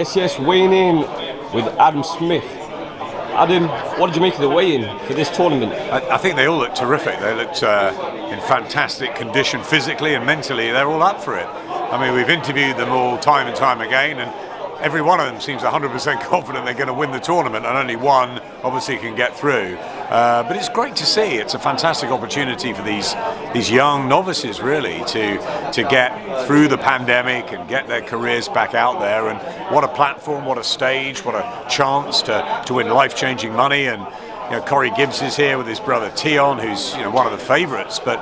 Yes, weighing in with Adam Smith. Adam, what did you make of the weigh-in for this tournament? I think they all looked terrific. They looked in fantastic condition physically and mentally. They're all up for it. I mean, we've interviewed them all time and time again, and every one of them seems 100% confident they're going to win the tournament, and only one obviously can get through. But it's great to see. It's a fantastic opportunity for these young novices, really, to get through the pandemic and get their careers back out there. And what a platform, what a stage, what a chance to win life-changing money. And Corey Gibbs is here with his brother Tion, who's one of the favourites. But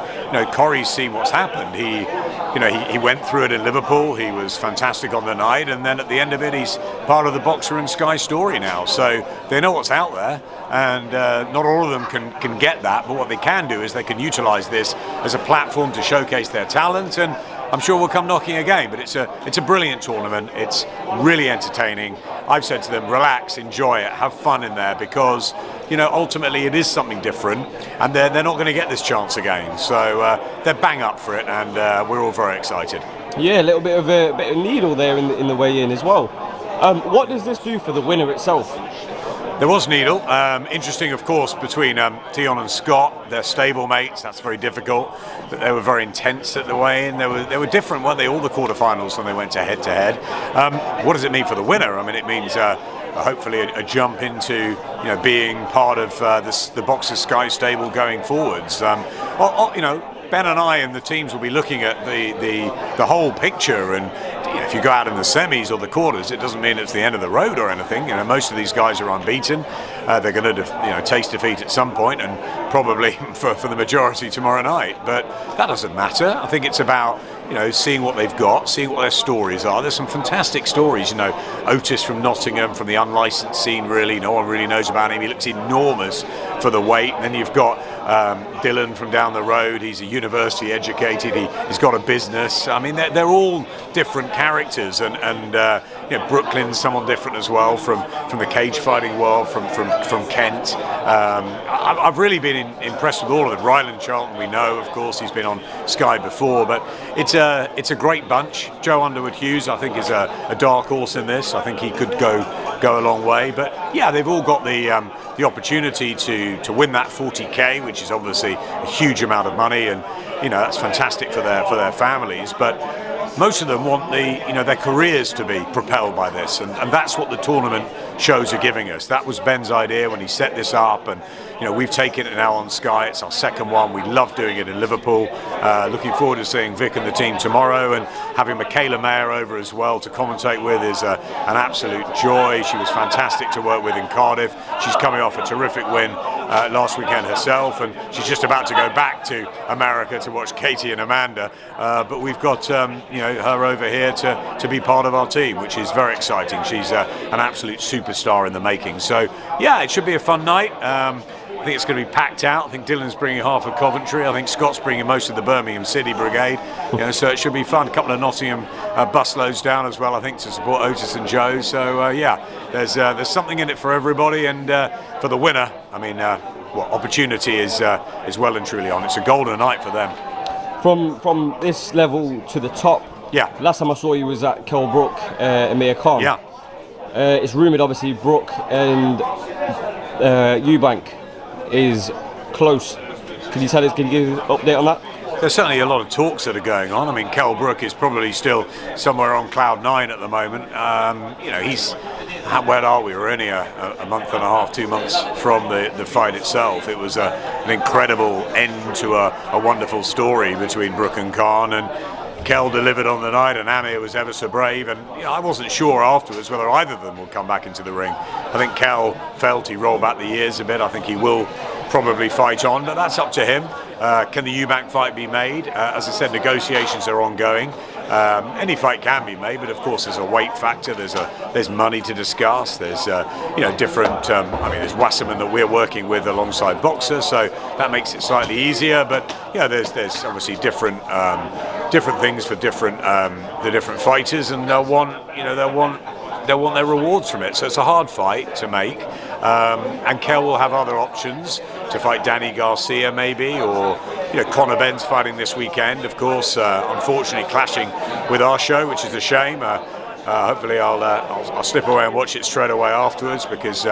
Corey's seen what's happened. He went through it in Liverpool. He was fantastic on the night, and then at the end of it, he's part of the Boxer and Sky story now. So they know what's out there, and not all of them can get that. But what they can do is they can utilise this as a platform to showcase their talent, and I'm sure we'll come knocking again. But it's a brilliant tournament. It's really entertaining. I've said to them, relax, enjoy it, have fun in there, because ultimately it is something different, and they're not going to get this chance again. So they're bang up for it, and we're all very excited. Yeah, a little bit of a needle there in the weigh-in as well. What does this do for the winner itself? There was needle. Interesting, of course, between Tion and Scott. They're stable mates. That's very difficult. But they were very intense at the weigh-in. They were different, weren't they? All the quarterfinals when they went to head-to-head. What does it mean for the winner? I mean, it means hopefully a jump into being part of the Boxer Sky stable going forwards. Ben and I and the teams will be looking at the whole picture, and if you go out in the semis or the quarters, it doesn't mean it's the end of the road or anything. Most of these guys are unbeaten. They're going to taste defeat at some point, and probably for the majority tomorrow night. But that doesn't matter. I think it's about seeing what they've got, seeing what their stories are. There's some fantastic stories. Otis from Nottingham, from the unlicensed scene, really. No one really knows about him. He looks enormous for the weight. And then you've got Dylan from down the road. He's a university educated. He's got a business. I mean, they're all different characters. And Brooklyn's someone different as well from the cage fighting world, from Kent. I've really been impressed with all of them. Ryland Charlton, we know, of course, he's been on Sky before, but it's a great bunch. Joe Underwood-Hughes, I think, is a dark horse in this. I think he could go a long way. But yeah, they've all got the opportunity to win that 40k, which is obviously a huge amount of money, and that's fantastic for their families. But most of them want their careers to be propelled by this, and that's what the tournament shows are giving us. That was Ben's idea when he set this up, and we've taken it now on Sky. It's our second one. We love doing it in Liverpool. Looking forward to seeing Vic and the team tomorrow, and having Michaela Mayer over as well to commentate with is an absolute joy. She was fantastic to work with in Cardiff. She's coming off a terrific win last weekend herself, and she's just about to go back to America to watch Katie and Amanda. But we've got her over here to be part of our team, which is very exciting. She's an absolute superstar in the making. So yeah, it should be a fun night. I think it's going to be packed out. I think Dylan's bringing half of Coventry. I think Scott's bringing most of the Birmingham City Brigade. So it should be fun. A couple of Nottingham busloads down as well, I think, to support Otis and Joe. So yeah, there's something in it for everybody, and for the winner, I mean, opportunity is well and truly on. It's a golden night for them. From this level to the top. Yeah. Last time I saw you was at Brook, Amir Khan. Yeah. It's rumoured, obviously, Brook and Eubank is close. Can you give an update on that? There's certainly a lot of talks that are going on. I mean, Kell Brook is probably still somewhere on cloud 9 at the moment. He's, where are we? We're only a month and a half, 2 months from the fight itself. It was an incredible end to a wonderful story between Brook and Khan, and Kell delivered on the night, and Amir was ever so brave. And I wasn't sure afterwards whether either of them would come back into the ring. I think Kell felt he rolled back the years a bit. I think he will probably fight on, but that's up to him. Can the Eubank fight be made? As I said, negotiations are ongoing. Any fight can be made, but of course there's a weight factor. There's money to discuss. There's different. There's Wasserman that we're working with alongside Boxer, so that makes it slightly easier. But there's obviously different things for the different fighters, and they'll want their rewards from it. So it's a hard fight to make, and Kell will have other options to fight Danny Garcia maybe, or Conor Benn's fighting this weekend, of course, unfortunately clashing with our show, which is a shame. Hopefully I'll slip away and watch it straight away afterwards, because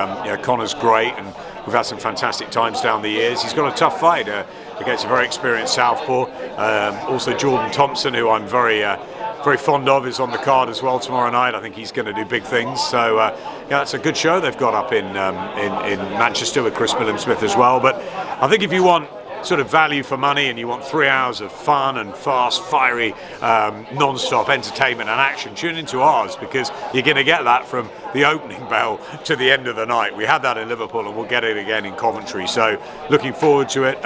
Conor's great, and we've had some fantastic times down the years. He's got a tough fight against a very experienced southpaw. Also Jordan Thompson, who I'm very fond of, is on the card as well tomorrow night. I think he's going to do big things. So it's a good show they've got up in Manchester with Chris Millam-Smith as well. But I think if you want sort of value for money and you want 3 hours of fun and fast, fiery, non-stop entertainment and action, tune into ours, because you're going to get that from the opening bell to the end of the night. We had that in Liverpool and we'll get it again in Coventry. So looking forward to it.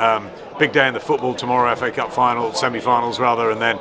Big day in the football tomorrow, FA Cup final, semi-finals rather, and then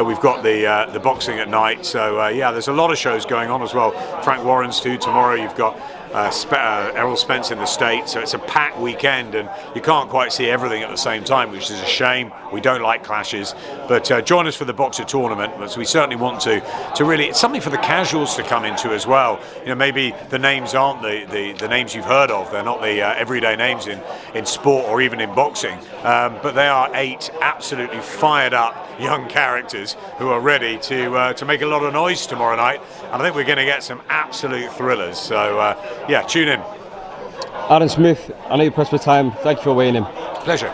we've got the boxing at night. So there's a lot of shows going on as well. Frank Warren's too tomorrow. You've got Errol Spence in the States, so it's a packed weekend, and you can't quite see everything at the same time, which is a shame. We don't like clashes, but join us for the Boxer tournament, as we certainly want to really, it's something for the casuals to come into as well. Maybe the names aren't the names you've heard of, they're not the everyday names in sport or even in boxing, but they are 8 absolutely fired up young characters who are ready to make a lot of noise tomorrow night, and I think we're going to get some absolute thrillers. So tune in. Aaron Smith, I know you're pressed for time. Thank you for weighing in. Pleasure.